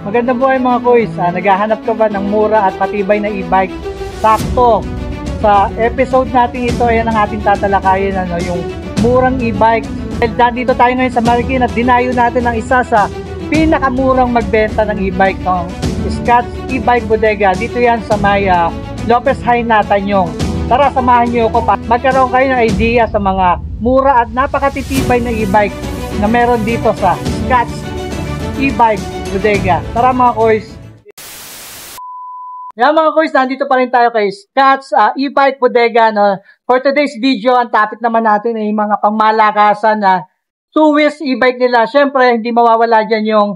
Magandang buhay mga kuys. Naghahanap ka ba ng mura at patibay na e-bike? Sakto! Sa episode natin ito, ayan ang ating tatalakayin, yung murang e-bike. Dahil dito tayo ngayon sa Marikina at dinayo natin ang isa sa pinakamurang magbenta ng e-bike, Scotts E-Bike Bodega. Dito yan sa may Lopez High na Tanyong. Tara, samahan niyo ako pa. Magkaroon kayo ng idea sa mga mura at napakatitibay na e-bike na meron dito sa Scotts E-Bike Bodega. Tara mga koys. Yan mga koys, nandito pa rin tayo kay Scotts E-Bike Bodega. For today's video, ang topic naman natin ay mga pangmalakasan na two-wheels e-bike nila. Siyempre, hindi mawawala dyan yung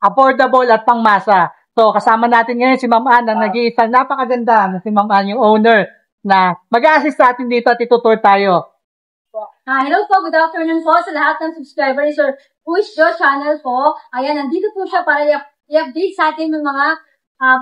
affordable at pangmasa. So, kasama natin ngayon si Ma'am Ann, ang nag-iisang napakaganda na si Ma'am Ann, yung owner, na mag-a-assist sa atin dito at itutur tayo. Hello po, good afternoon po sa lahat ng subscribers or Push Your Channel po. Ayan, nandito po siya para i-update sa atin ng mga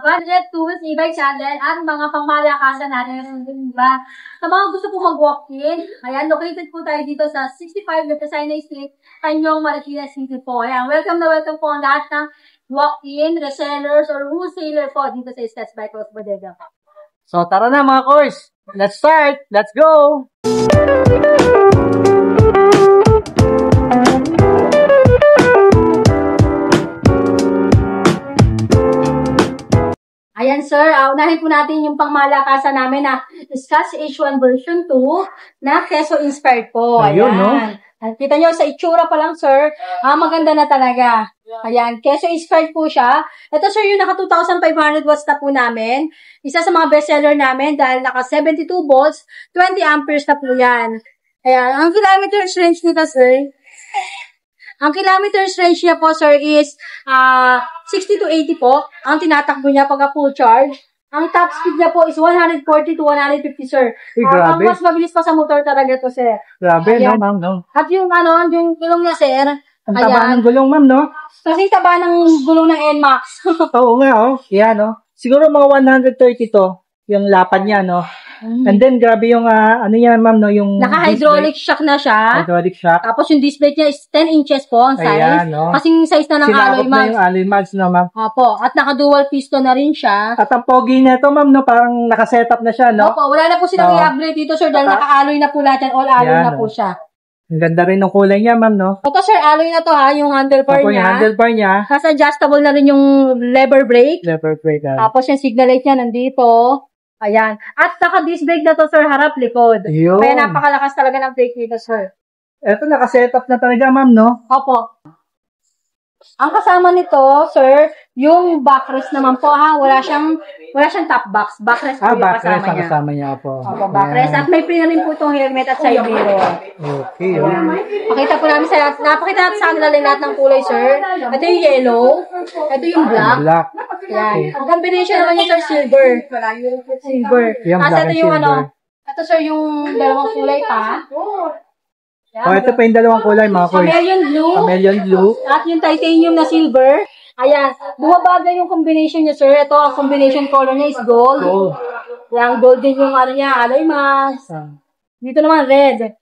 budget tools, e-bike channel, at mga pangmalakasan natin. Diba? Sa mga gusto po mag-walk-in, ayan, located po tayo dito sa 65 Lepesina Street, Tanyong, Marikina City po. Ayan, welcome na welcome po ang lahat ng walk-in, resellers, or wholesaler po dito sa Scotts Bike Bodega. So, tara na mga koys. Let's start. Let's go. Ayan sir, unahin po natin yung pangmalakasan namin na Scotts H1 version 2 na Keso inspired po. Ayun, ayan. No? Kita nyo sa itsura pa lang sir, maganda na talaga. Ayan, Keso inspired po siya. Ito sir, yung naka 2,500 watts na po namin. Isa sa mga bestseller namin dahil naka 72 volts, 20 amperes na po yan. Ayan, ang kilometers range nito sir, ang kilometers range niya po, sir, is 60 to 80 po. Ang tinatakbo niya pagka full charge. Ang top speed niya po is 140 to 150, sir. Ang mas mabilis pa sa motor talaga to, sir. Grabe, no, ma'am, no? At yung, yung gulong niya, sir. Ang taba ng gulong, ma'am, no? Kasi taba ng gulong ng NMAX. Oo nga, oh. Yan, no? Siguro mga 130 to, yung lapad niya, no? And then, grabe yung, ano yan, ma'am, no? Yung naka-hydraulic shock na siya. Hydraulic shock. Tapos yung disc brake niya is 10 inches po ang size. Ayan, no? Kasing size na ng alloy mags. Na yung alloy mags, no, ma'am? Opo. At naka-dual piston na rin siya. At ang pogi na ito, ma'am, no? Parang naka-setup na siya, no? Opo. Wala na po silang i-upgrade dito, sir. Dahil naka-alloy na po lahat yan. All alloy na po siya. Ang ganda rin ng kulay niya, ma'am, no? Ito, sir, alloy na to, yung handlebar niya. Yung handlebar niya. Tapos adjustable na rin yung lever brake. Lever brake, Tapos yung signal light niya nandito. Ayan. At saka-disc brake na to, sir, harap, likod. Ayun. Kaya napakalakas talaga ng brake nito, sir. Ito, naka-setup na talaga, ma'am, no? Opo. Ang kasama nito, sir, yung backrest naman po, wala siyang top box. Backrest po yung backrest kasama niya. Kasama niya po. Opo, backrest. At may free na rin po itong helmet at side mirror. Okay. Pakita po namin napakita natin sa kanila lahat ng kulay, sir. Ito yung yellow. Ito yung black. Black. Yan. Ang combination naman yung sir, silver. Silver. Tapos ito yung ito sir, yung dalawang kulay pa. Yan. Ito pa yung dalawang kulay, mga koy. Chameleon blue. Chameleon blue. At yung titanium na silver. Ayan. Bumabagay yung combination niya, sir. Ito, ang combination color niya is gold. Yung gold din yung alloy mask. Dito naman, red.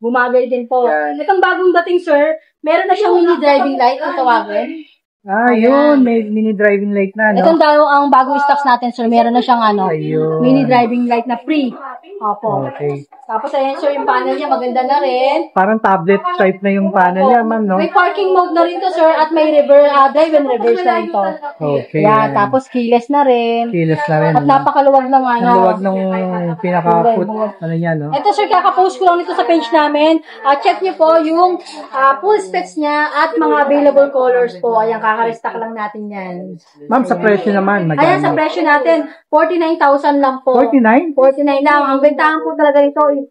Bumagay din po. Itong bagong dating, sir, meron na siyang mini driving light kung tawagin. Yun. May mini driving light na, no? Itong ang bagong stocks natin, sir, meron na siyang Ayun. mini driving light na free. Opo. Okay. Tapos, ayan, sir, yung panel niya, maganda na rin. Parang tablet type na yung panel niya, ma'am, no? May parking mode na rin to, sir, at may drive and reverse na rin to. Okay. Yan, tapos keyless na rin. Keyless na rin. At napakaluwag ng Ang luwag ng pinaka-foot, niya, no? Ito, sir, kakapost ko lang nito sa page namin. Check niyo po yung full specs niya at mga available colors po. Ayan, kaka-restock lang natin yan. Ma'am, sa presyo naman, magkano? Ayan, sa presyo natin, 49,000 lang po. 49? 49 lang. Ang bentahan po talaga nito is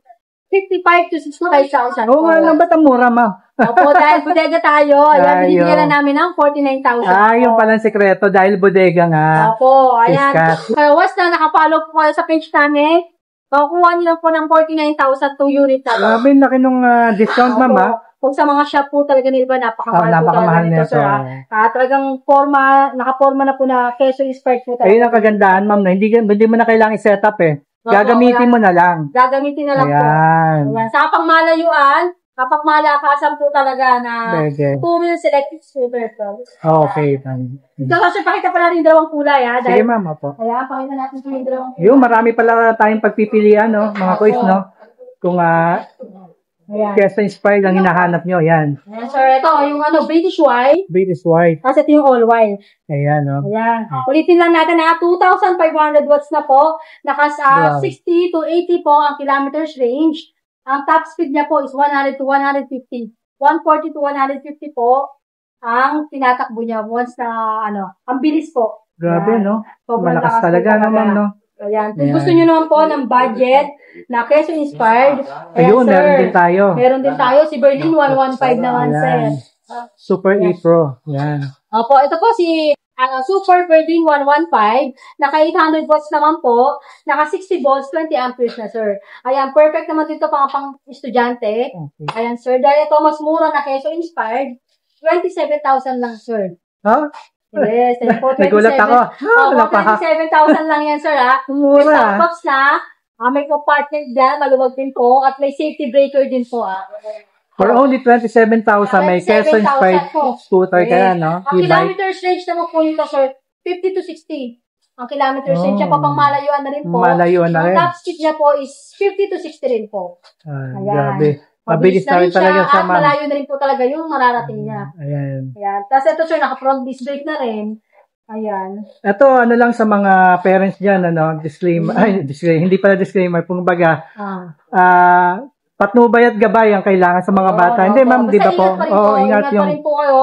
55 to 65,000. Oo nga lang, ba't ang mura, ma'am? Opo, dahil bodega tayo. Ayan, binibigyan na namin ng 49,000. Yung palang sekreto, dahil bodega nga. Opo, ayan. Kaya once na nakapollow po kayo sa page namin, makukuha niyo lang po ng 49,000 2 unit na. Grabe, laki nung discount, ma'am, ha? Kung sa mga shop po talaga nila, napakamahal po nito, sir. Talagang nakaporma na po na Keso inspired po talaga. Ayun ang kagandahan, ma'am, na hindi mo na kailangang i-set up, eh. Gagamitin mo na lang. Gagamitin na lang Ayan. po. Ayan. Sa pangmalayuan, Kapag malakasan po talaga na Pwede. 2 mil selective silver pearls. Okay, ma'am. Ito kasi pakita pala rin dalawang kulay ha. Sige, Dahil, ma'am, opo. kaya pakita natin yung dalawang kulay. Yung marami pala tayong pagpipilian, no, mga kuys, no? Kung Ayan. Fiesta Inspired ang hinahanap nyo, yan. Ayan, sir. Ito, yung British white. British White. Kasi ito yung all white. Ayan, no? Ayan. Ulitin lang natin na 2,500 watts na po. Nakas Wow. 60 to 80 po ang kilometers range. Ang top speed niya po is 100 to 150. 140 to 150 po ang tinatakbo niya once na ang bilis po. Grabe, Ayan. no? Sobrang Malakas lakas po talaga naman, no? Ayan. Kung Ayan. gusto niyo naman po ng budget na Quezon inspired, Ayun, sir. meron din tayo. Meron din tayo. Si Berlin 115 naman, Ayan. sir. Super Yes. E-Pro. Yan. Opo, ito po si Super Berlin 115. Naka 800 watts naman po. Naka 60 volts, 20 amperes na, sir. Ayan, perfect naman dito pang estudyante. Okay. Ayan, sir. Dahil ito, mas mura na Quezon inspired. 27,000 lang, sir. Ha? Yes, ayan po, 27. Nagulat ako. Opo, 27,000 lang yan, sir, ha? May Mura. stop box na. May compartment dyan, maluwag din po. At may safety breaker din po, ha? For only 27,000, may Quezon 27,000 Inspired po. scooter ka na, no? Ang E-bike. kilometers range naman po nito, sir, 50 to 60. Ang kilometers range niya po, pang malayuan na rin po. Malayuan na rin. Ang top speed niya po is 50 to 60 rin po. Ah, Ayan. grabe. Mabilis na rin talaga siya, siya, at ma'am. malayo na rin po talaga yung mararating niya. Ayan. Ayan. Tapos ito, sir, naka-front disc brake na rin. Ayan. Ito, ano lang sa mga parents dyan, ano, disclaimer, disclaimer, hindi pala disclaimer, kung baga, patnubay at gabay ang kailangan sa mga bata. Hindi, ma'am, di ba po? Oo, ingat pa yung, rin po kayo.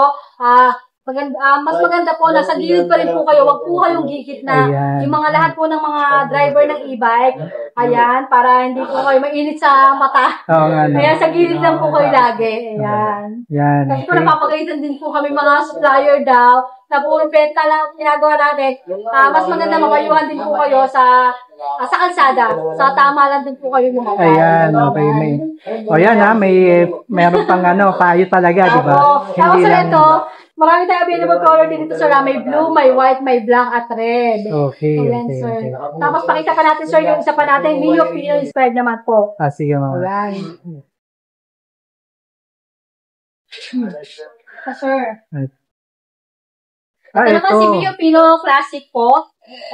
Mas maganda po, nasa gilid pa rin po kayo. Huwag po kayong gigit na. Ayan. Yung mga lahat po ng mga driver ng e-bike. Ayan, para hindi po kayo mainit sa mata. oo nga, no. Kaya sa gilid lang po kayo lagi. Ayan. Yan. Kasi po napapagalitan din po kami mga supplier daw na po benta lang ginagawa natin. Mas maganda mamayuhan din po kayo sa kalsada. Sa tama lang din po kayo yung mga. Ayan, okay, may, o yan ha, meron pang ano, payo talaga, di ba? Opo. Tapos sa ito, marami tayong available color din dito, sir. May blue, may white, may black, at red. Okay, Ayan, okay, sir. okay. Tapos pakita pa natin, sir, yung isa pa natin, Mio Pino inspired naman po. Sige, ma'am. Ayan. Sir. Ito naman si Mio Pino Classic po.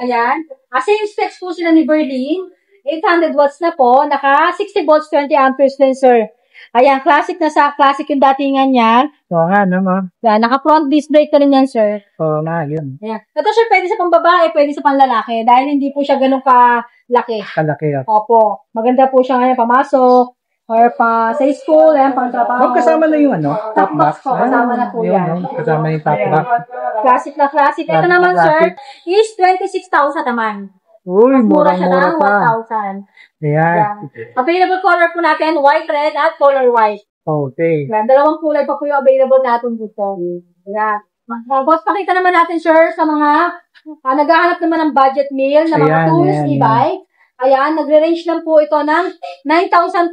Ayan. Same specs po sila ni Berlin. 800 watts na po. Naka 60 volts, 20 amperes din, sir. Ayan, classic na sa classic yung datingan niya. Oo nga, no, ma'am? Ayan, naka front disc brake na rin yan, sir. Oo nga, yun. Ayan. Ito, sir, pwede sa pambabae, pwede sa panlalaki. Dahil hindi po siya ganun kalaki. Kalaki ako. Opo. Maganda po siya ngayon pamasok. Or pa sa school, ayan, pang trabaho. Ma'am, kasama na yung ano, top box. po, kasama na po Yun, yan. no? Kasama yung top box. Classic na classic. Ito Classic naman, na sir, classic. is 26,000 naman. Uy, Mura siya murang-mura ng pa. 1,000. Ayan. Available color po natin, white, red, at color white. Okay. Ayan, dalawang kulay pa po yung available natin dito. Ayan. Boss, pakita naman natin, sir, sa mga naghahanap naman ng budget meal na mga Ayan, tools, ayan, e-bike. Ayan, nagre-range lang po ito ng 9,500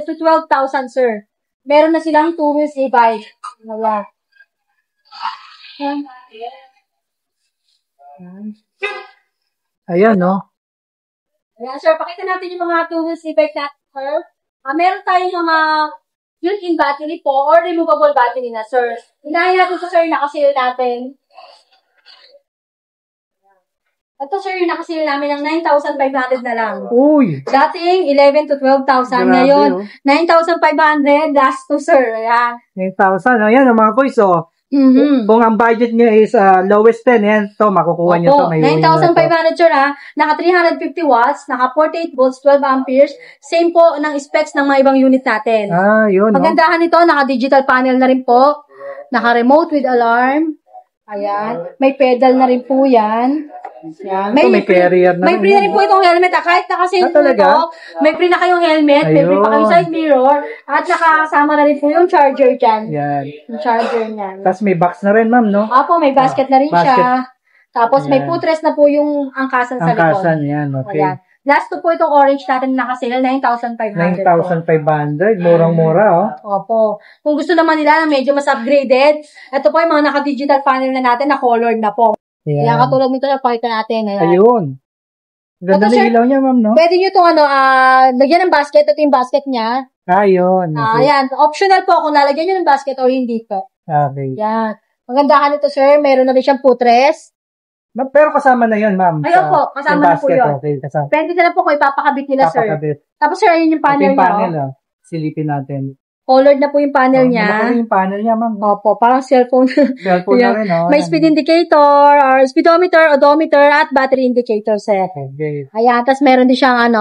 to 12,000, sir. Meron na silang tools, e-bike. Ayan. Ayan, no? Ayan, sir, pakita natin yung mga tools, e-bike natin, sir. Meron tayong mga built-in battery po or removable battery na, sir. Hinahin natin sa sir, nakasil natin. Ito, sir, yung nakasil namin ng 9,500 na lang. Uy! Dating 11 to 12,000. Grabe, Ngayon, oh. 9,500 last to, sir. Ayan. 9,000. Ayan, ang mga boys, oh. Mm-hmm. Kung ang budget nyo is lowest 10, yan, to, makukuha nyo to. Opo, May 9,500, sir, ha? Naka 350 watts, naka 48 volts, 12 amperes. Same po ng specs ng mga ibang unit natin. Yun, no? Pagandahan nito, naka-digital panel na rin po. Naka-remote with alarm. Ayan. May pedal na rin po yan. Yan. May carrier na May rin free na yan, rin po itong helmet. Kahit nakasail po talaga? ito, may free na kayong helmet, may free pa kayong Ayun. side mirror, at nakakasama na rin po yung charger dyan. Yan. Yung charger niyan. Tapos may box na rin, ma'am, no? Apo, may basket na rin Basket. siya. Tapos may Ayan. footrest na po yung angkasan sa Angkasan, likod. yan, okay. Ayan. Last to po itong orange natin na nakasale, 9,500 po. 9,500. Murang-mura, oh. Opo. Kung gusto naman nila na medyo mas upgraded, ito po yung mga naka-digital panel na natin na colored na po. Yan. Kaya katulad nito na pakita natin. Ayan. Ayun. Ganda Ito, na sir, ilaw niya, ma'am, no? Pwede nyo itong lagyan ng basket. Ito yung basket niya. Yun. Okay. Ayan, optional po kung lalagyan nyo ng basket or hindi po. Okay. Yan. Magandahan ito, sir. Meron na rin siyang footrest. Pero kasama na yun, ma'am. Ayun po, kasama yung na po basket, yun. Okay, kasama. Pwede na lang po kung ipapakabit nila, sir. Papakabit. Tapos, sir, ayun yung Ito panel yung niya. panel, Silipin natin. Colored na po yung panel niya. Malaki yung panel niya, ma'am. Opo, parang cellphone. Cellphone na rin, May speed indicator, or speedometer, odometer, at battery indicator, sir. Okay. Ayan, tapos meron din siyang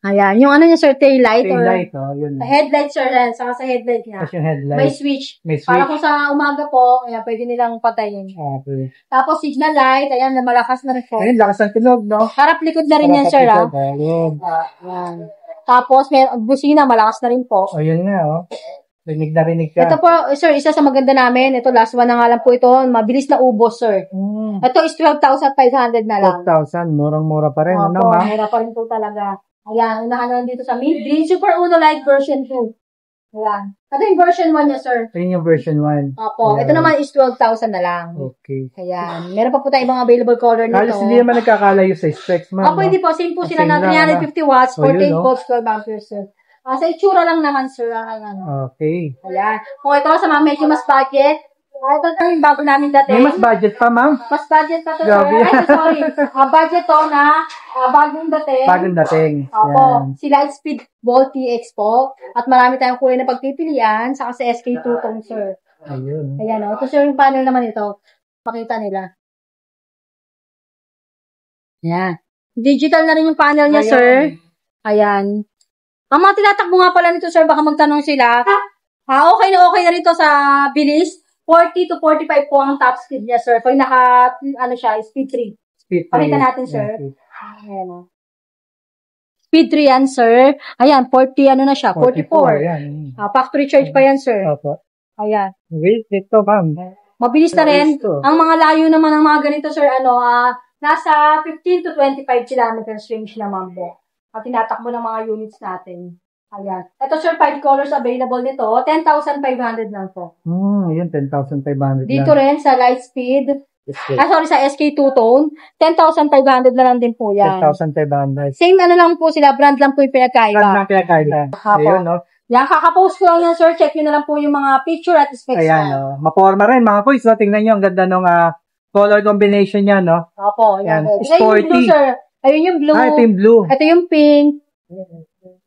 ayan, yung niya, sir, tail light. Tail light, yun. Headlight, sir, saka sa headlight niya. Tapos yung headlight. May switch. May switch. Para kung sa umaga po, ayan, pwede nilang patayin. Okay. Tapos signal light, ayan, malakas na rin po. Ayun, lakas ng tunog, no? Harap likod na rin yan, sir, Ayun. Ayan. Tapos, may busina, malakas na rin po. Ayun nga, Rinig na rinig ka. Ito po, sir, isa sa maganda namin. Ito, last one na nga lang po ito. Mabilis na ubos, sir. Ito is 12,500 na lang. 12,000. Murang-mura pa rin. Opo, Ano, ma'am? mura pa rin po talaga. Ayan, unahan na dito sa Green Super Uno Lite version 2. Ayan. Ito yung version 1 niya, sir. Ayun yung version 1. Opo, Ayan. ito naman is 12,000 na lang. Okay. Ayan. Meron pa po tayong ibang available color nito. Halos hindi naman nagkakalayo sa specs, ma'am. Opo, hindi po. Same po sila Same na lang, 350 watts, Oh, 48 yun, no? volts, 12 amperes, sir. Sa itsura lang naman, sir. Okay. Ayan. Kung ito sa mga medyo mas budget, ito yung bago namin dati. May mas budget pa, ma'am? Mas budget pa to, sir. Grabe. Ay, sorry. Budget to na bagong dating. Bagong dating. Opo. Yan. Si Lightspeed Volt TX po. At marami tayong kulay na pagpipilian. Saka sa SK2 tong, sir. Ayun. Ayan, o. Ito, sir, yung panel naman ito. Pakita nila. Ayan. Digital na rin yung panel niya, Ayun. sir. Ayan. Ang mga tinatakbo nga pala nito, sir, baka magtanong sila. Okay na rin to sa bilis. 40 to 45 po ang top speed niya, sir. Pag speed 3. Speed 3. Pakita natin, sir. Okay. Ayan, o. Speed 3 yan, sir. Ayan, 40, na siya? 44. Yan. Factory charge pa yan, sir. Opo. Ayan. Wait, ito, ma'am. Mabilis na rin. Mabilis to. Ang mga layo naman ng mga ganito, sir, nasa 15 to 25 kilometers range naman po. At tinatakbo ng mga units natin. Ayan. Ito, sir, 5 colors available nito. 10,500 lang po. Yun, 10,500 Dito rin sa Lightspeed. Okay. Sa SK2 tone. 10,500 na lang din po yan. 10,500. Same lang po sila. Brand lang po yung pinagkaiba. Brand lang pinakaila. Ayun, no? Yan, kakapost ko lang yan, sir. Check nyo na lang po yung mga picture at specs Ayan, na. no? Maporma rin, mga boys. Tingnan nyo, ang ganda nung color combination niya, no? Opo, yan. Yan. Ito yung Sporty. blue, sir. Ayun yung blue. Ito yung blue. Ito yung pink.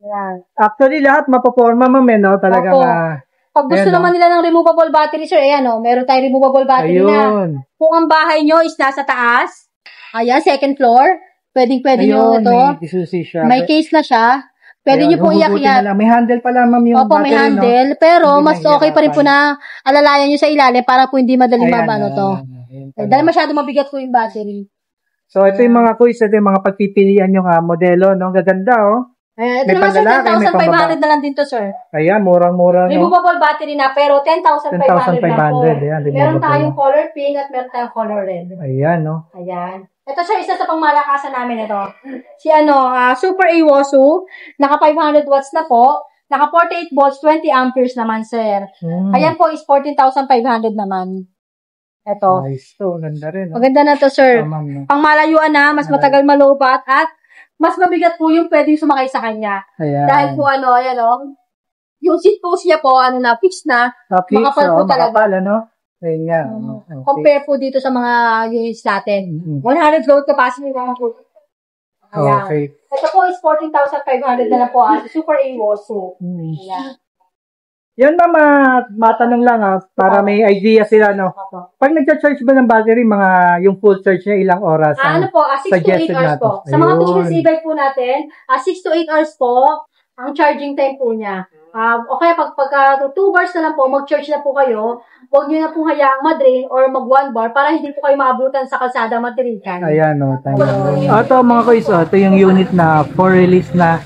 Yan. Actually, lahat mapoporma, ma'am, no? Talagang, Opo. Pag gusto ayan, naman nila ng removable battery, sir, ayan, meron tayong removable battery na. ayun. Kung ang bahay nyo is nasa taas, ayan, second floor, pwede nyo ito. May isusi siya. May case na siya. Pwede Ayun, nyo pong huhugutin iakyat. na lang. May handle pala, ma'am, yung Opo, battery, may handle. no? Pero, Hindi mas okay pa rin po mahihirapan. na alalayan nyo sa ilalim para po hindi madaling Ayan, mabano to. ayun Dahil masyado mabigat po yung battery. So, ito yung mga quiz, ito yung mga pagpipilian yung modelo, no? Gaganda, Ayan, ito May naman sir, panglalaki, may 10,500 na lang din to, sir. Ayan, murang-mura, no? Removable battery na, pero 10,500 lang po. 10,500, ayan, Meron removable. tayong color pink at meron tayong color red. Ayan, no? Ayan. Ito sir, isa sa pangmalakasan namin ito. Si Super Awosu, naka 500 watts na po. Naka 48 volts, 20 amperes naman, sir. Ayan po is 14,500 naman. Ito. Nice to, ganda rin, no? Maganda na to, sir. Ma'am, no? Pangmalayuan na, mas matagal malubat at mas mabigat po yung pwedeng sumakay sa kanya. Ayan. Dahil po ayan yung seat post niya po, fixed na. Topics, makapal po talaga. makapal, ano? Ayun nga. Okay. Compare po dito sa mga units natin. 100 load capacity naman po. Ayan. Okay. Ito po is 14,500 na lang po Super Awosu. Ayan. Yan, ma'am, matanong lang, para may idea sila, no? Pag nag-charge ba ng battery, yung full charge niya, ilang oras? Ano po, 6 to 8 suggested hours natin? po. Sa mga Ayun. business e-bike po natin, 6 to 8 hours po ang charging time po niya. Okay, pagka 2 bars na lang po, mag-charge na po kayo. Huwag nyo na po hayaang ma-drain or mag-1 bar para hindi po kayo maabutan sa kalsada matirikan. Ayan, no? Ito, mga kuys, ito yung unit na for release na,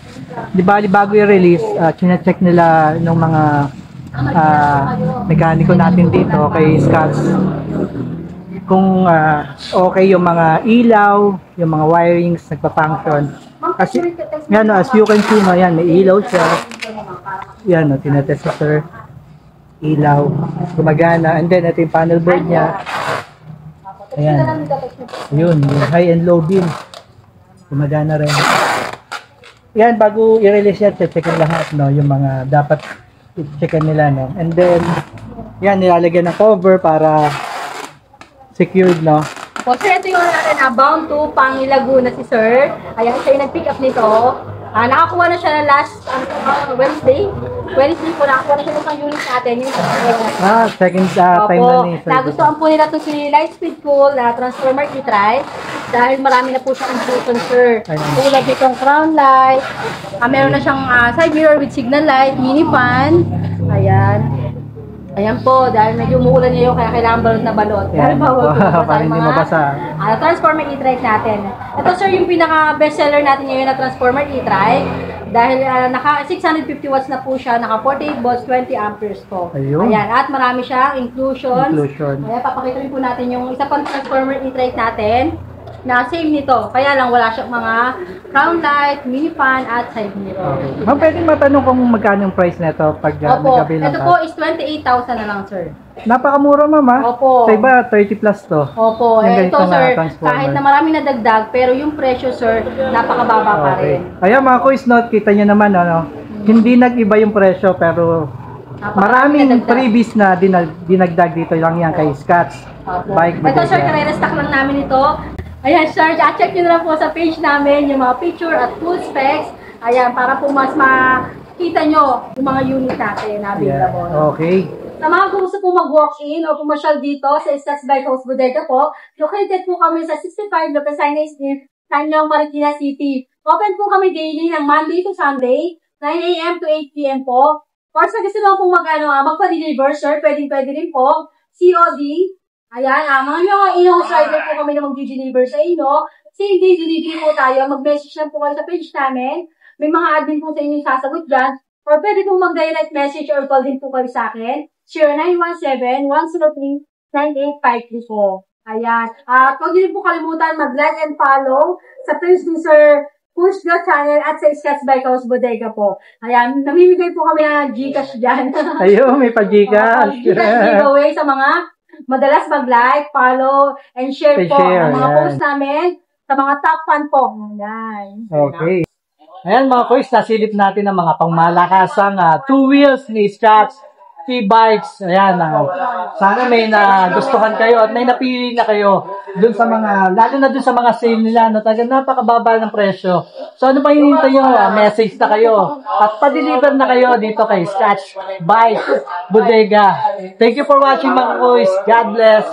di ba, bago yung release, chine-check nila ng mga mekaniko natin dito kay Scotts kung okay yung mga ilaw, yung mga wirings nagpa-function. As you can see, no, yan, may ilaw siya. Yan, no, tinetest ko, sir. Ilaw, gumagana. And then, ito yung panel board niya. Ayan. Yun, yung high and low beam. Gumagana rin. yan, bago i-release yan, checkin lahat, no, yung mga dapat i-checkin nila, no. And then, yan, nilalagyan ng cover para secured, no. Po, sir, ito yung natin na bound to Pangilaguna si sir. Ayan, siya yung nag-pick up nito. Nakakuha na siya na last Wednesday. Wednesday po, nakakuha na siya ng isang unit natin. Yung Second time na ni Sir. Nagustuhan po nila ito si Lightspeed Cool na Transformer e-drive dahil marami na po siyang inclusion, sir. Tulad nitong crown light, meron na siyang side mirror with signal light, mini fan. Ayan. Ayan po, dahil medyo umuulan niyo kaya kailangan balot na balot. Yan, para hindi mabasa. Transformer e-drive natin. Ito sir, yung pinaka bestseller natin ngayon na Transformer e-drive. Dahil naka 650 watts na po siya, naka 48 volts, 20 amperes po. Ayun. Ayan, at marami siyang inclusions. Inclusion. Ayan, papakita rin po natin yung isa pang Transformer e-drive natin na same nito. Kaya lang wala siyang mga crown light, mini fan, at side mirror. Okay. Ma'am, pwedeng matanong kung magkano yung price nito pag Opo, nagkabilang ito ka? po is 28,000 na lang, sir. Napakamura, ma'am, ha? Opo. Sa iba, 30 plus to. Opo, Yung ito ganitong, sir, transformer. kahit na marami na dagdag, pero yung presyo sir, napakababa pa Okay. rin. Ayan, mga quiz note, kita nyo naman, ano, hindi nag-iba yung presyo, pero maraming nadagdag. freebies na dinagdag dito lang yan kay Scotch Opo. Bike Ito sir, Bodega. kare-restock lang namin ito. Ayan sir, check nyo na lang po sa page namin yung mga picture at full specs. Ayan, para po mas makita nyo yung mga unit natin na available. Yeah. Okay. Sa mga gusto po mag-walk-in o pumasyal dito sa Scotch Bike House Bodega po, located po kami sa 65 Lopesaina Street, Tanyang, Marikina City. Open po kami daily ng Monday to Sunday, 9 a.m. to 8 p.m. po. Or sa gusto mo po magpa-deliver, sir, pwede rin po. COD. Ayan, mga in-house rider po kami na mag-deliver sa inyo. Same day delivery po tayo. Mag-message lang po kayo sa page namin. May mga admin po sa inyo yung sasagot dyan. Or pwede po mag-direct message or call din po kayo sa akin. 0917-103-9853 po. Ayan. At huwag niyo po kalimutan mag-like and follow sa page ni Sir Push the channel at sa Scotch Bike House Bodega po. Ayan, namimigay po kami ng Gcash dyan. Ayun, may pa-Gcash. Gcash giveaway sa mga madalas mag-like, follow, and share po ang mga post namin sa mga top fan po. Ayan. Okay. Ayan mga kuys, nasilip natin ang mga pangmalakasang two wheels ni Scotch Bikes. Ayan, sana may nagustuhan kayo at may napili na kayo dun sa mga, lalo na dun sa mga sale nila, no, talagang napakababa ng presyo. So ano pa hinihintay nyo? Message na kayo at pa-deliver na kayo dito kay Scotch Bike Bodega. Thank you for watching mga kuys. God bless.